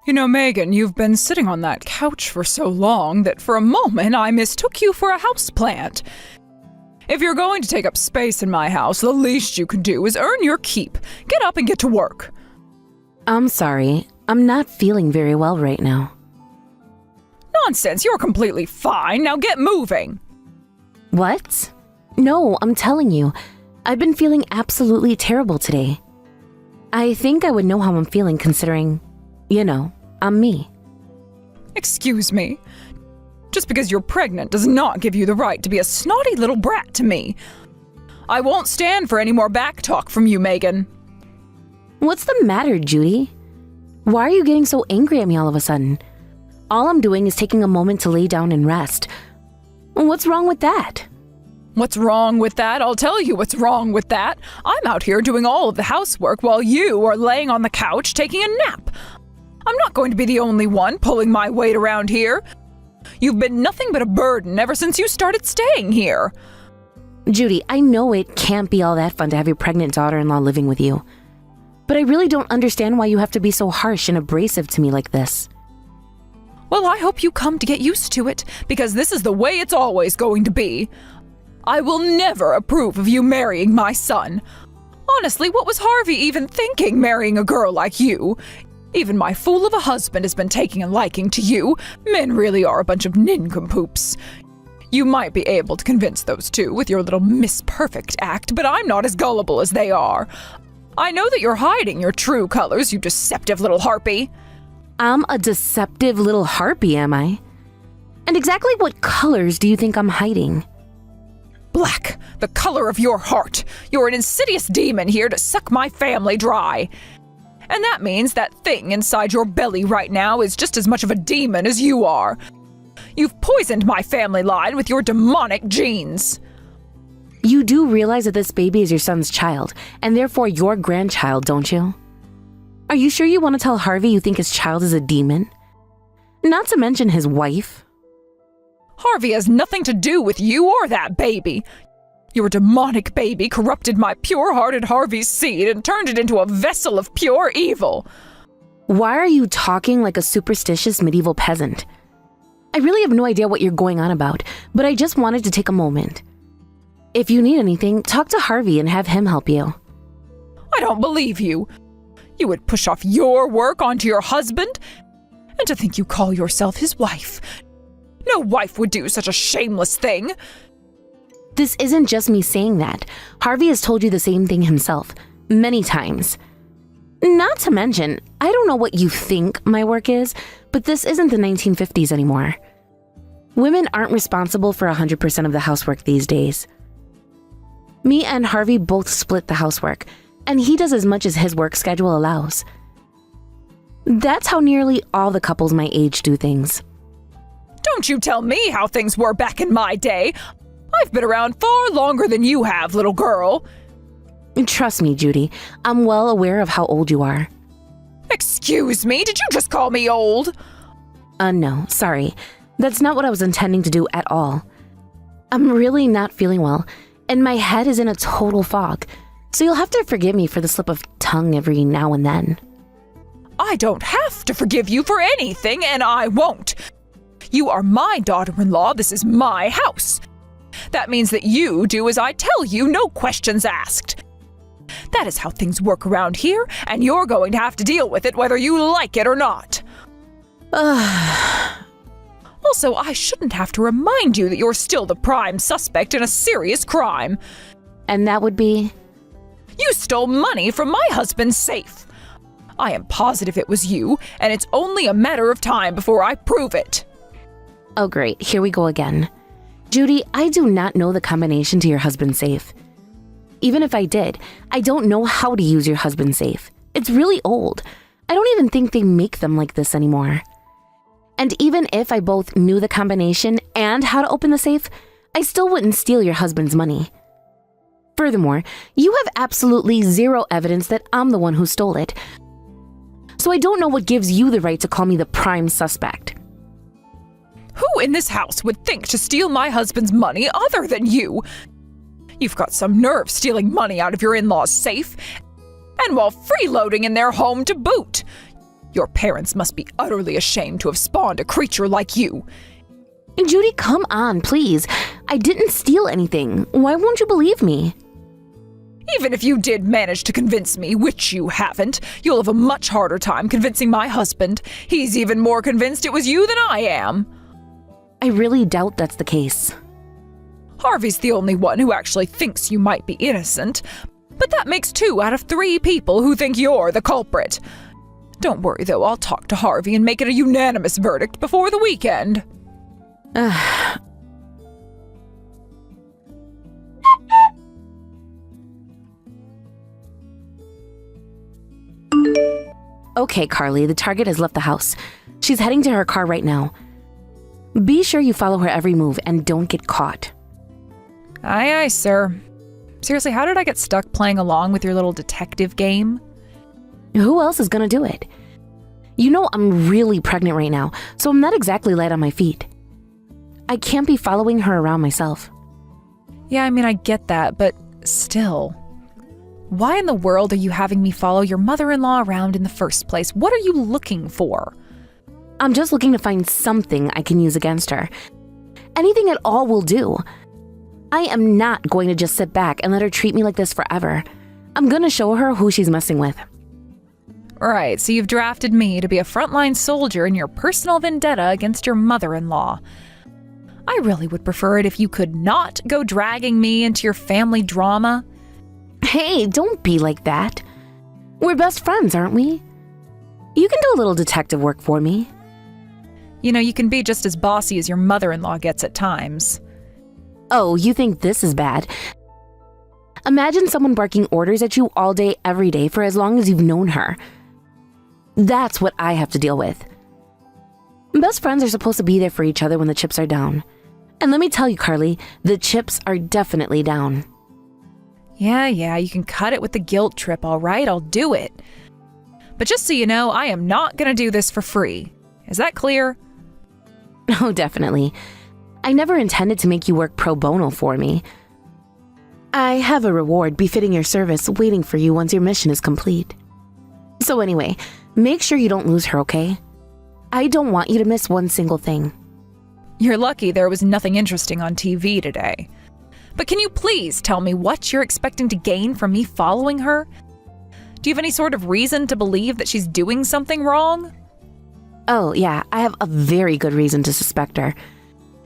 You know, Megan, you've been sitting on that couch for so long that for a moment I mistook you for a houseplant. If you're going to take up space in my house, the least you can do is earn your keep. Get up and get to work. I'm sorry. I'm not feeling very well right now. Nonsense, you're completely fine. Now get moving. What? No, I'm telling you. I've been feeling absolutely terrible today. I think I would know how I'm feeling considering, I'm me. Excuse me. Just because you're pregnant does not give you the right to be a snotty little brat to me. I won't stand for any more back talk from you, Megan. What's the matter, Judy? Why are you getting so angry at me all of a sudden? All I'm doing is taking a moment to lay down and rest. What's wrong with that? What's wrong with that? I'll tell you what's wrong with that. I'm out here doing all of the housework while you are laying on the couch taking a nap. I'm not going to be the only one pulling my weight around here. You've been nothing but a burden ever since you started staying here. Judy, I know it can't be all that fun to have your pregnant daughter-in-law living with you. But I really don't understand why you have to be so harsh and abrasive to me like this. Well, I hope you come to get used to it, because this is the way it's always going to be. I will never approve of you marrying my son. Honestly, what was Harvey even thinking, marrying a girl like you? Even my fool of a husband has been taking a liking to you. Men really are a bunch of nincompoops. You might be able to convince those two with your little Miss Perfect act, but I'm not as gullible as they are. I know that you're hiding your true colors, you deceptive little harpy. I'm a deceptive little harpy, am I? And exactly what colors do you think I'm hiding? Black, the color of your heart. You're an insidious demon here to suck my family dry. And that means that thing inside your belly right now is just as much of a demon as you are. You've poisoned my family line with your demonic genes. You do realize that this baby is your son's child, and therefore your grandchild, don't you? Are you sure you want to tell Harvey you think his child is a demon? Not to mention his wife. Harvey has nothing to do with you or that baby. Your demonic baby corrupted my pure-hearted Harvey's seed and turned it into a vessel of pure evil. Why are you talking like a superstitious medieval peasant? I really have no idea what you're going on about, but I just wanted to take a moment. If you need anything, talk to Harvey and have him help you. I don't believe you. You would push off your work onto your husband? And to think you call yourself his wife. No wife would do such a shameless thing. This isn't just me saying that. Harvey has told you the same thing himself, many times. Not to mention, I don't know what you think my work is, but this isn't the 1950s anymore. Women aren't responsible for 100% of the housework these days. Me and Harvey both split the housework, and he does as much as his work schedule allows. That's how nearly all the couples my age do things. Don't you tell me how things were back in my day. I've been around far longer than you have, little girl. Trust me, Judy. I'm well aware of how old you are. Excuse me, did you just call me old? No, sorry. That's not what I was intending to do at all. I'm really not feeling well, and my head is in a total fog, so you'll have to forgive me for the slip of tongue every now and then. I don't have to forgive you for anything, and I won't. You are my daughter-in-law, this is my house. That means that you do as I tell you, no questions asked. That is how things work around here, and you're going to have to deal with it whether you like it or not. Also, I shouldn't have to remind you that you're still the prime suspect in a serious crime. And that would be? You stole money from my husband's safe. I am positive it was you, and it's only a matter of time before I prove it. Oh great, here we go again. Judy, I do not know the combination to your husband's safe. Even if I did, I don't know how to use your husband's safe. It's really old. I don't even think they make them like this anymore. And even if I both knew the combination and how to open the safe, I still wouldn't steal your husband's money. Furthermore, you have absolutely zero evidence that I'm the one who stole it. So I don't know what gives you the right to call me the prime suspect. Who in this house would think to steal my husband's money other than you? You've got some nerve stealing money out of your in-laws' safe, and while freeloading in their home to boot. Your parents must be utterly ashamed to have spawned a creature like you. Judy, come on, please. I didn't steal anything. Why won't you believe me? Even if you did manage to convince me, which you haven't, you'll have a much harder time convincing my husband. He's even more convinced it was you than I am. I really doubt that's the case. Harvey's the only one who actually thinks you might be innocent, but that makes 2 out of 3 people who think you're the culprit. Don't worry, though, I'll talk to Harvey and make it a unanimous verdict before the weekend. Okay, Carly, the target has left the house. She's heading to her car right now. Be sure you follow her every move and don't get caught. Aye, aye, sir. Seriously, how did I get stuck playing along with your little detective game? Who else is gonna do it? You know I'm really pregnant right now, so I'm not exactly light on my feet. I can't be following her around myself. Yeah, I mean, I get that, but still. Why in the world are you having me follow your mother-in-law around in the first place? What are you looking for? I'm just looking to find something I can use against her. Anything at all will do. I am not going to just sit back and let her treat me like this forever. I'm gonna show her who she's messing with. Right, so you've drafted me to be a frontline soldier in your personal vendetta against your mother-in-law. I really would prefer it if you could not go dragging me into your family drama. Hey, don't be like that. We're best friends, aren't we? You can do a little detective work for me. You know, you can be just as bossy as your mother-in-law gets at times. Oh, you think this is bad? Imagine someone barking orders at you all day, every day for as long as you've known her. That's what I have to deal with. Best friends are supposed to be there for each other when the chips are down. And let me tell you, Carly, the chips are definitely down. Yeah, you can cut it with the guilt trip, all right? I'll do it. But just so you know, I am not going to do this for free. Is that clear? Oh, definitely. I never intended to make you work pro bono for me. I have a reward befitting your service waiting for you once your mission is complete. So anyway, make sure you don't lose her, okay? I don't want you to miss one single thing. You're lucky there was nothing interesting on TV today. But can you please tell me what you're expecting to gain from me following her? Do you have any sort of reason to believe that she's doing something wrong? Oh, yeah, I have a very good reason to suspect her.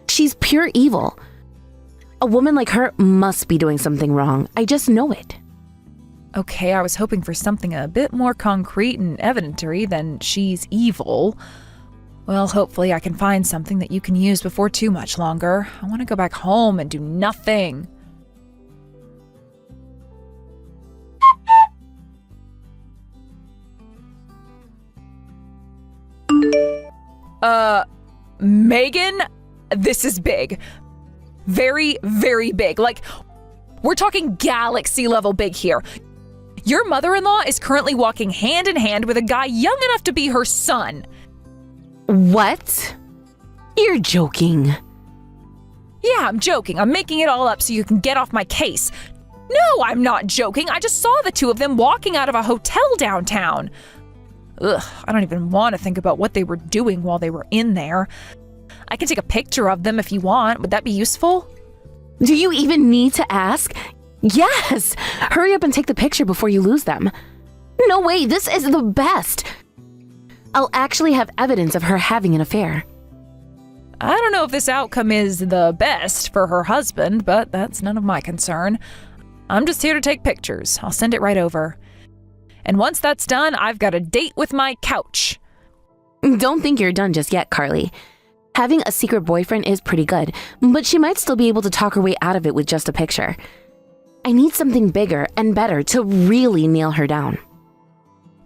She's pure evil. A woman like her must be doing something wrong. I just know it. Okay, I was hoping for something a bit more concrete and evidentiary than she's evil. Well, hopefully I can find something that you can use before too much longer. I want to go back home and do nothing. Megan, this is big. Very, very big. Like, we're talking galaxy level big here. Your mother-in-law is currently walking hand in hand with a guy young enough to be her son. What? You're joking. Yeah, I'm joking. I'm making it all up so you can get off my case. No, I'm not joking. I just saw the two of them walking out of a hotel downtown. Ugh, I don't even want to think about what they were doing while they were in there. I can take a picture of them if you want. Would that be useful? Do you even need to ask? Yes! Hurry up and take the picture before you lose them. No way, this is the best! I'll actually have evidence of her having an affair. I don't know if this outcome is the best for her husband, but that's none of my concern. I'm just here to take pictures. I'll send it right over. And once that's done, I've got a date with my couch. Don't think you're done just yet, Carly. Having a secret boyfriend is pretty good, but she might still be able to talk her way out of it with just a picture. I need something bigger and better to really nail her down.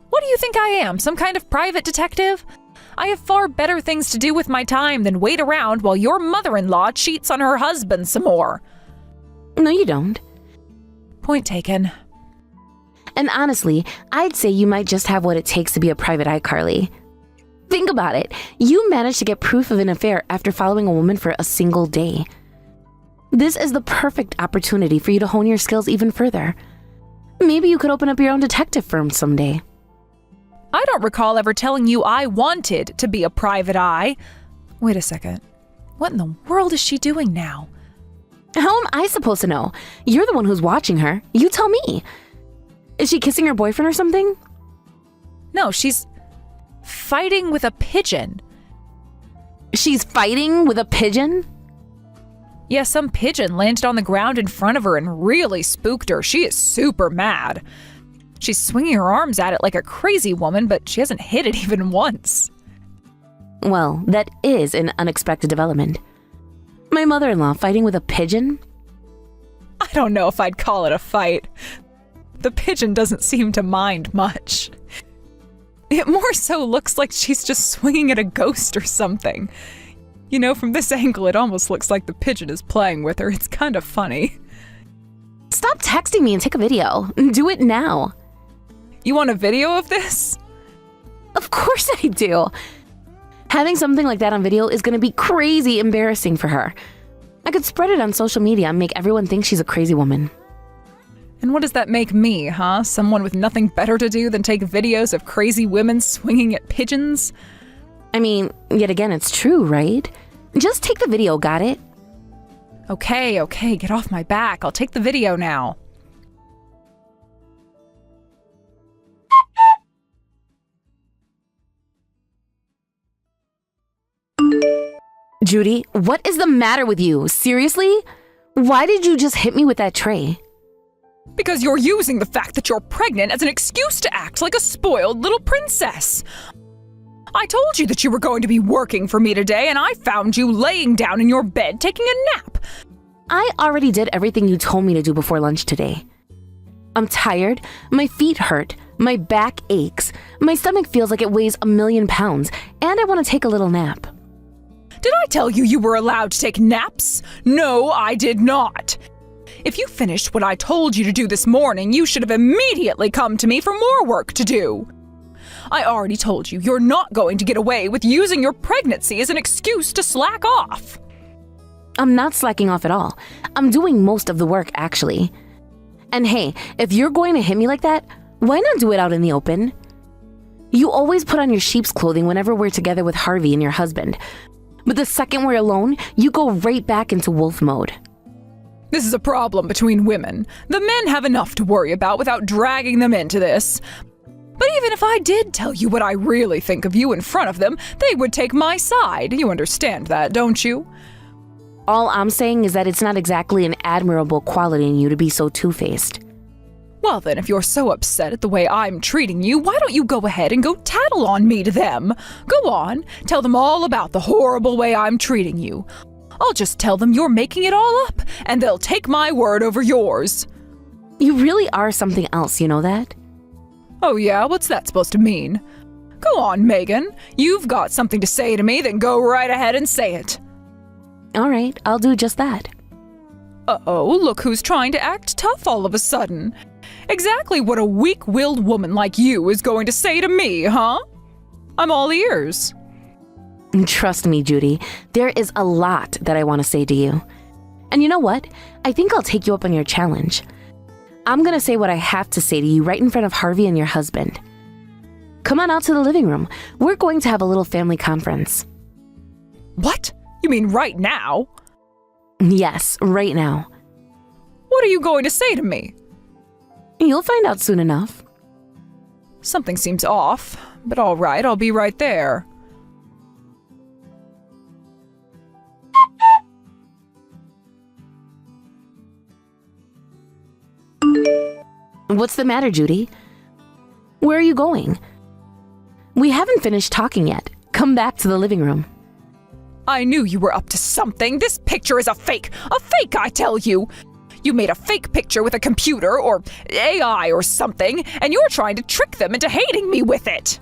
What do you think I am, some kind of private detective? I have far better things to do with my time than wait around while your mother-in-law cheats on her husband some more. No, you don't. Point taken. And honestly, I'd say you might just have what it takes to be a private eye, Carly. Think about it. You managed to get proof of an affair after following a woman for a single day. This is the perfect opportunity for you to hone your skills even further. Maybe you could open up your own detective firm someday. I don't recall ever telling you I wanted to be a private eye. Wait a second. What in the world is she doing now? How am I supposed to know? You're the one who's watching her. You tell me. Is she kissing her boyfriend or something? No, she's fighting with a pigeon. She's fighting with a pigeon? Yeah, some pigeon landed on the ground in front of her and really spooked her. She is super mad. She's swinging her arms at it like a crazy woman, but she hasn't hit it even once. Well, that is an unexpected development. My mother-in-law fighting with a pigeon? I don't know if I'd call it a fight. The pigeon doesn't seem to mind much. It more so looks like she's just swinging at a ghost or something. You know, from this angle, it almost looks like the pigeon is playing with her. It's kind of funny. Stop texting me and take a video. Do it now. You want a video of this? Of course I do. Having something like that on video is going to be crazy embarrassing for her. I could spread it on social media and make everyone think she's a crazy woman. And what does that make me, huh? Someone with nothing better to do than take videos of crazy women swinging at pigeons? I mean, yet again, it's true, right? Just take the video, got it? Okay, get off my back. I'll take the video now. Judy, what is the matter with you? Seriously? Why did you just hit me with that tray? Because you're using the fact that you're pregnant as an excuse to act like a spoiled little princess. I told you that you were going to be working for me today, and I found you laying down in your bed taking a nap. I already did everything you told me to do before lunch today. I'm tired, my feet hurt, my back aches, my stomach feels like it weighs 1,000,000 pounds, and I want to take a little nap. Did I tell you you were allowed to take naps? No, I did not. If you finished what I told you to do this morning, you should have immediately come to me for more work to do. I already told you you're not going to get away with using your pregnancy as an excuse to slack off. I'm not slacking off at all. I'm doing most of the work, actually. And hey, if you're going to hit me like that, why not do it out in the open? You always put on your sheep's clothing whenever we're together with Harvey and your husband. But the second we're alone, you go right back into wolf mode. This is a problem between women. The men have enough to worry about without dragging them into this. But even if I did tell you what I really think of you in front of them, they would take my side. You understand that, don't you? All I'm saying is that it's not exactly an admirable quality in you to be so two-faced. Well then, if you're so upset at the way I'm treating you, why don't you go ahead and go tattle on me to them? Go on, tell them all about the horrible way I'm treating you. I'll just tell them you're making it all up, and they'll take my word over yours. You really are something else, you know that? Oh yeah, what's that supposed to mean? Go on, Megan. You've got something to say to me, then go right ahead and say it. All right, I'll do just that. Uh-oh, look who's trying to act tough all of a sudden. Exactly what a weak-willed woman like you is going to say to me, huh? I'm all ears. Trust me, Judy, there is a lot that I want to say to you. And you know what? I think I'll take you up on your challenge. I'm going to say what I have to say to you right in front of Harvey and your husband. Come on out to the living room. We're going to have a little family conference. What? You mean right now? Yes, right now. What are you going to say to me? You'll find out soon enough. Something seems off, but all right, I'll be right there. What's the matter, Judy? Where are you going? We haven't finished talking yet. Come back to the living room. I knew you were up to something. This picture is a fake. A fake, I tell you. You made a fake picture with a computer or AI or something, and you're trying to trick them into hating me with it.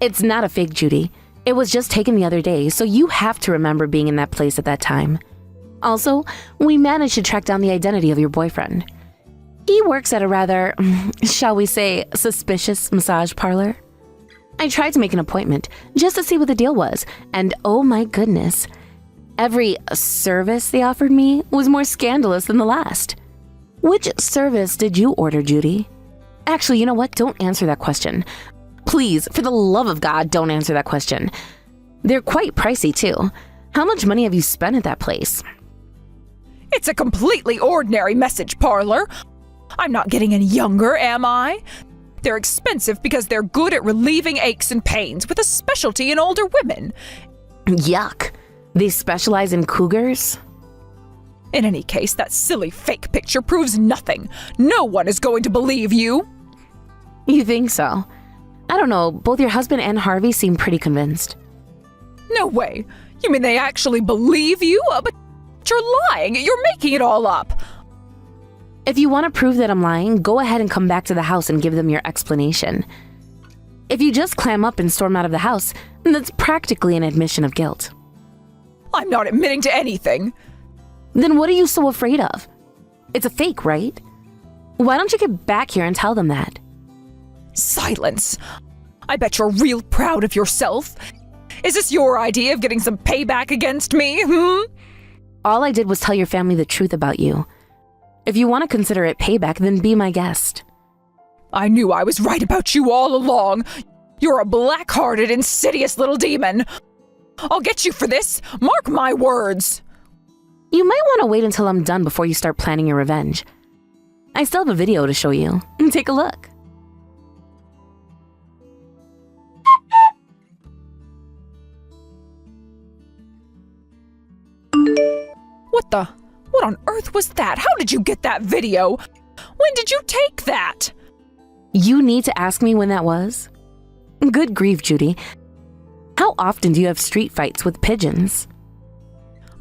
It's not a fake, Judy. It was just taken the other day, so you have to remember being in that place at that time. Also, we managed to track down the identity of your boyfriend. He works at a rather, shall we say, suspicious massage parlor. I tried to make an appointment just to see what the deal was, and oh my goodness, every service they offered me was more scandalous than the last. Which service did you order, Judy? Actually, you know what? Don't answer that question. Please, for the love of God, don't answer that question. They're quite pricey, too. How much money have you spent at that place? It's a completely ordinary message parlor. I'm not getting any younger, am I? They're expensive because they're good at relieving aches and pains, with a specialty in older women. Yuck. They specialize in cougars? In any case, that silly fake picture proves nothing. No one is going to believe you. You think so? I don't know, both your husband and Harvey seem pretty convinced. No way. You mean they actually believe you? But you're lying. You're making it all up. If you want to prove that I'm lying, go ahead and come back to the house and give them your explanation. If you just clam up and storm out of the house, then that's practically an admission of guilt. I'm not admitting to anything. Then what are you so afraid of? It's a fake, right? Why don't you get back here and tell them that? Silence. I bet you're real proud of yourself. Is this your idea of getting some payback against me, All I did was tell your family the truth about you. If you want to consider it payback, then be my guest. I knew I was right about you all along. You're a black-hearted, insidious little demon. I'll get you for this. Mark my words. You might want to wait until I'm done before you start planning your revenge. I still have a video to show you. Take a look. What on earth was that? How did you get that video? When did you take that? You need to ask me when that was? Good grief, Judy. How often do you have street fights with pigeons?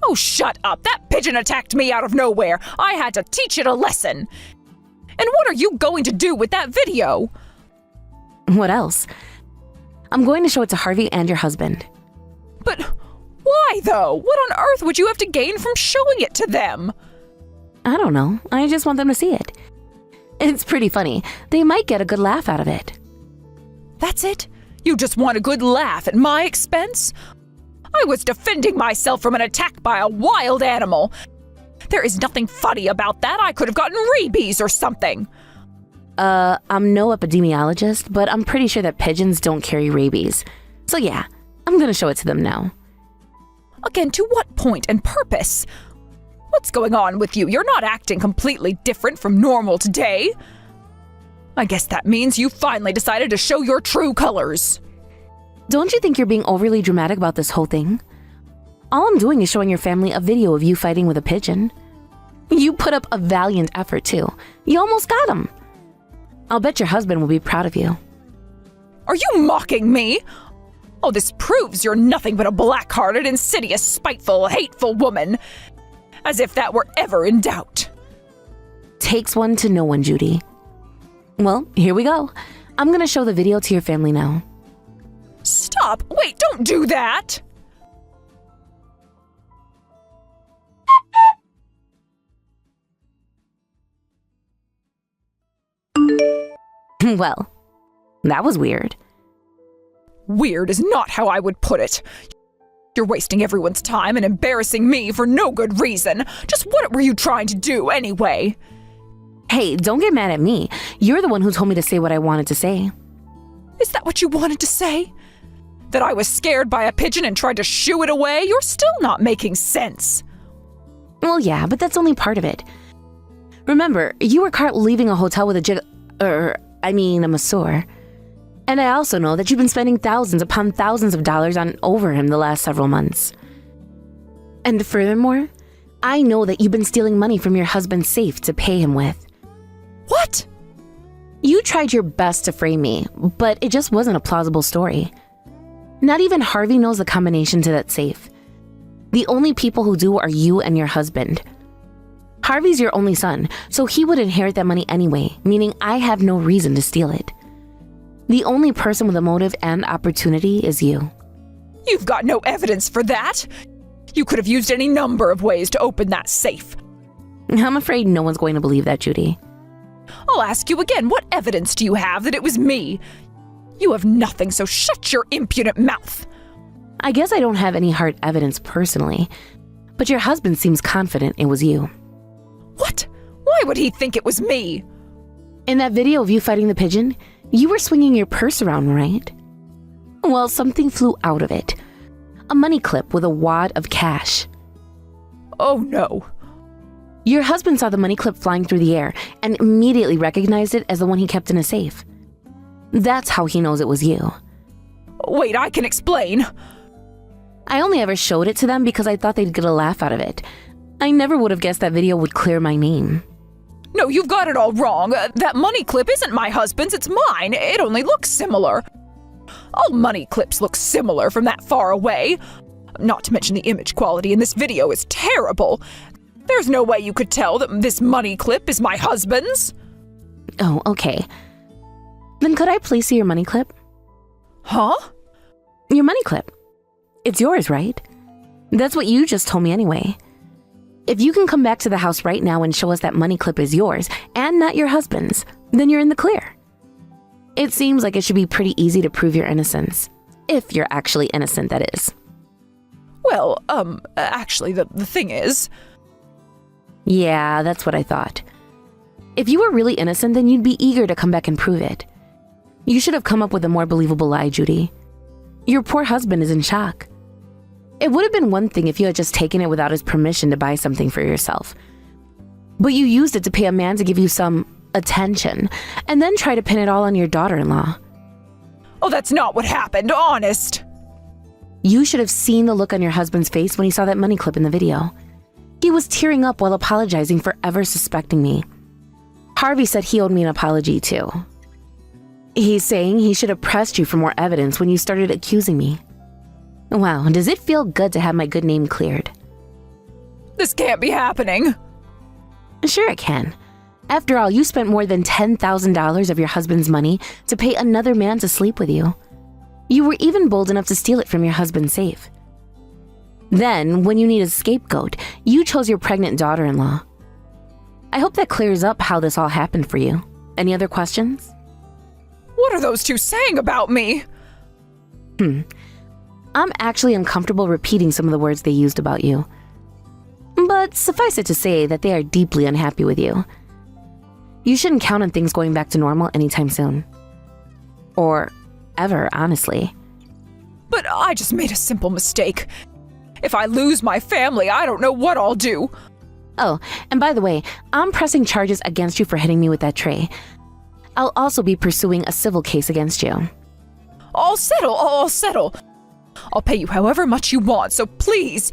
Oh, shut up. That pigeon attacked me out of nowhere. I had to teach it a lesson. And what are you going to do with that video? What else? I'm going to show it to Harvey and your husband. But why, though? What on earth would you have to gain from showing it to them? I don't know. I just want them to see it. It's pretty funny. They might get a good laugh out of it. That's it? You just want a good laugh at my expense? I was defending myself from an attack by a wild animal. There is nothing funny about that. I could have gotten rabies or something. I'm no epidemiologist, but I'm pretty sure that pigeons don't carry rabies. So yeah, I'm gonna show it to them now. Again, to what point and purpose? What's going on with you? You're not acting completely different from normal today. I guess that means you finally decided to show your true colors. Don't you think you're being overly dramatic about this whole thing? All I'm doing is showing your family a video of you fighting with a pigeon. You put up a valiant effort too. You almost got him. I'll bet your husband will be proud of you. Are you mocking me? Oh, this proves you're nothing but a black-hearted, insidious, spiteful, hateful woman. As if that were ever in doubt. Takes one to know one, Judy. Well, here we go. I'm gonna show the video to your family now. Stop! Wait, don't do that! Well, that was weird. Weird is not how I would put it. You're wasting everyone's time and embarrassing me for no good reason. Just what were you trying to do anyway? Hey, don't get mad at me. You're the one who told me to say what I wanted to say. Is that what you wanted to say? That I was scared by a pigeon and tried to shoo it away? You're still not making sense. Well, yeah, but that's only part of it. Remember, you were caught leaving a hotel with a masseur. And I also know that you've been spending thousands upon thousands of dollars on over him the last several months. And furthermore, I know that you've been stealing money from your husband's safe to pay him with. What? You tried your best to frame me, but it just wasn't a plausible story. Not even Harvey knows the combination to that safe. The only people who do are you and your husband. Harvey's your only son, so he would inherit that money anyway, meaning I have no reason to steal it. The only person with a motive and opportunity is you. You've got no evidence for that. You could have used any number of ways to open that safe. I'm afraid no one's going to believe that, Judy. I'll ask you again, what evidence do you have that it was me? You have nothing, so shut your impudent mouth. I guess I don't have any hard evidence personally, but your husband seems confident it was you. What? Why would he think it was me? In that video of you fighting the pigeon, You were swinging your purse around, right? Well, something flew out of it. A money clip with a wad of cash. Oh no. Your husband saw the money clip flying through the air and immediately recognized it as the one he kept in a safe. That's how he knows it was you. Wait, I can explain. I only ever showed it to them because I thought they'd get a laugh out of it. I never would have guessed that video would clear my name. No, you've got it all wrong. That money clip isn't my husband's, it's mine. It only looks similar. All money clips look similar from that far away. Not to mention the image quality in this video is terrible. There's no way you could tell that this money clip is my husband's. Oh, okay. Then could I please see your money clip? Huh? Your money clip. It's yours, right? That's what you just told me anyway. If you can come back to the house right now and show us that money clip is yours and not your husband's, then you're in the clear. It seems like it should be pretty easy to prove your innocence. If you're actually innocent, that is. Well, actually, the thing is... Yeah, that's what I thought. If you were really innocent, then you'd be eager to come back and prove it. You should have come up with a more believable lie, Judy. Your poor husband is in shock. It would have been one thing if you had just taken it without his permission to buy something for yourself. But you used it to pay a man to give you some attention, and then try to pin it all on your daughter-in-law. Oh, that's not what happened, honest. You should have seen the look on your husband's face when he saw that money clip in the video. He was tearing up while apologizing for ever suspecting me. Harvey said he owed me an apology too. He's saying he should have pressed you for more evidence when you started accusing me. Wow, does it feel good to have my good name cleared? This can't be happening. Sure it can. After all, you spent more than $10,000 of your husband's money to pay another man to sleep with you. You were even bold enough to steal it from your husband's safe. Then, when you need a scapegoat, you chose your pregnant daughter-in-law. I hope that clears up how this all happened for you. Any other questions? What are those two saying about me? I'm actually uncomfortable repeating some of the words they used about you. But suffice it to say that they are deeply unhappy with you. You shouldn't count on things going back to normal anytime soon. Or ever, honestly. But I just made a simple mistake. If I lose my family, I don't know what I'll do. Oh, and by the way, I'm pressing charges against you for hitting me with that tray. I'll also be pursuing a civil case against you. I'll settle. I'll pay you however much you want, so please,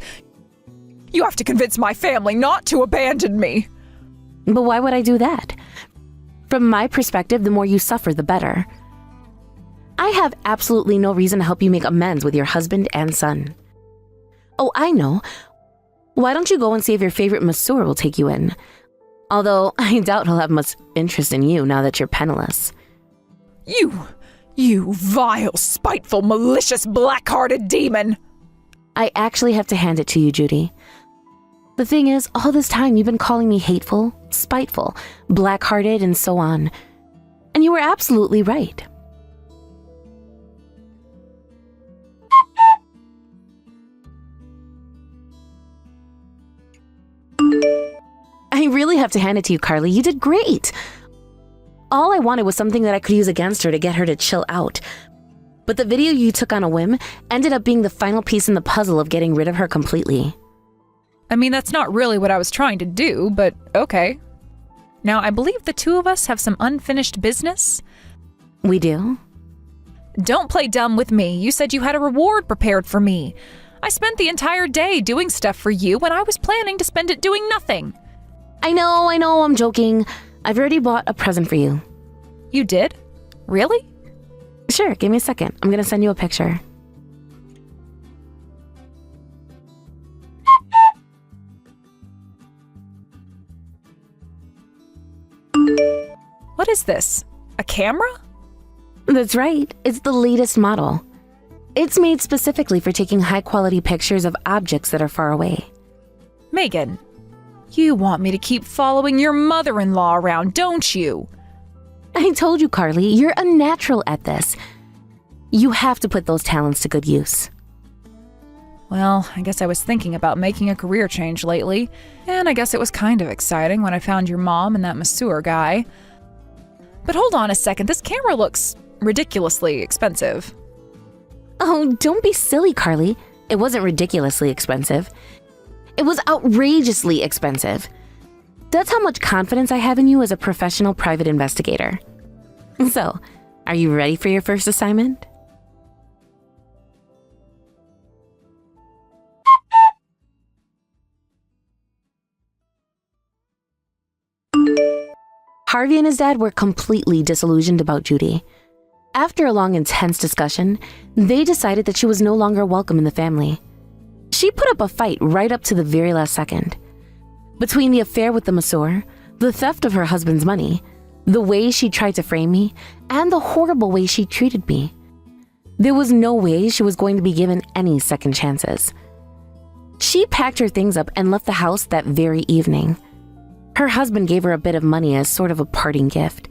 you have to convince my family not to abandon me. But why would I do that? From my perspective, the more you suffer, the better. I have absolutely no reason to help you make amends with your husband and son. Oh, I know. Why don't you go and see if your favorite masseur will take you in? Although, I doubt he'll have much interest in you now that you're penniless. You vile, spiteful, malicious, black-hearted demon! I actually have to hand it to you, Judy. The thing is, all this time you've been calling me hateful, spiteful, black-hearted, and so on. And you were absolutely right. I really have to hand it to you, Carly. You did great. All I wanted was something that I could use against her to get her to chill out. But the video you took on a whim ended up being the final piece in the puzzle of getting rid of her completely. I mean, that's not really what I was trying to do, but okay. Now, I believe the two of us have some unfinished business. We do? Don't play dumb with me. You said you had a reward prepared for me. I spent the entire day doing stuff for you when I was planning to spend it doing nothing. I know, I'm joking. I've already bought a present for you. You did? Really? Sure, give me a second. I'm gonna send you a picture. What is this? A camera? That's right. It's the latest model. It's made specifically for taking high-quality pictures of objects that are far away. Megan, you want me to keep following your mother-in-law around, don't you? I told you, Carly, you're a natural at this. You have to put those talents to good use. Well, I guess I was thinking about making a career change lately, and I guess it was kind of exciting when I found your mom and that masseur guy. But hold on a second, this camera looks ridiculously expensive. Oh, don't be silly, Carly. It wasn't ridiculously expensive. It was outrageously expensive. That's how much confidence I have in you as a professional private investigator. So, are you ready for your first assignment? Harvey and his dad were completely disillusioned about Judy. After a long, intense discussion, they decided that she was no longer welcome in the family. She put up a fight right up to the very last second. Between the affair with the masseur, the theft of her husband's money, the way she tried to frame me, and the horrible way she treated me, there was no way she was going to be given any second chances. She packed her things up and left the house that very evening. Her husband gave her a bit of money as sort of a parting gift,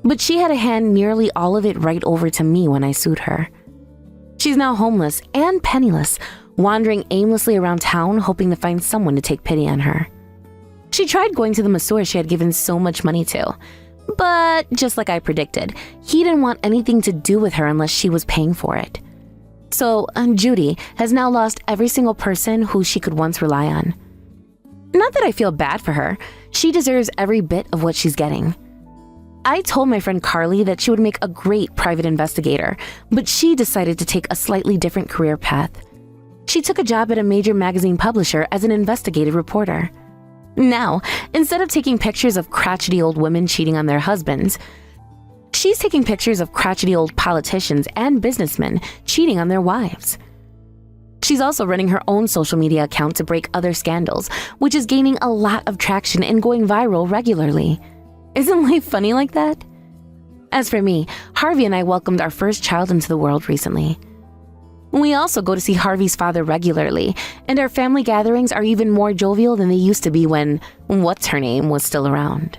but she had to hand nearly all of it right over to me when I sued her. She's now homeless and penniless, wandering aimlessly around town hoping to find someone to take pity on her. She tried going to the masseur she had given so much money to, but just like I predicted, he didn't want anything to do with her unless she was paying for it. So Judy has now lost every single person who she could once rely on. Not that I feel bad for her. She deserves every bit of what she's getting. I told my friend Carly that she would make a great private investigator, but she decided to take a slightly different career path. She took a job at a major magazine publisher as an investigative reporter. Now, instead of taking pictures of crotchety old women cheating on their husbands, she's taking pictures of crotchety old politicians and businessmen cheating on their wives. She's also running her own social media account to break other scandals, which is gaining a lot of traction and going viral regularly. Isn't life funny like that? As for me, Harvey and I welcomed our first child into the world recently. We also go to see Harvey's father regularly, and our family gatherings are even more jovial than they used to be when what's-her-name was still around.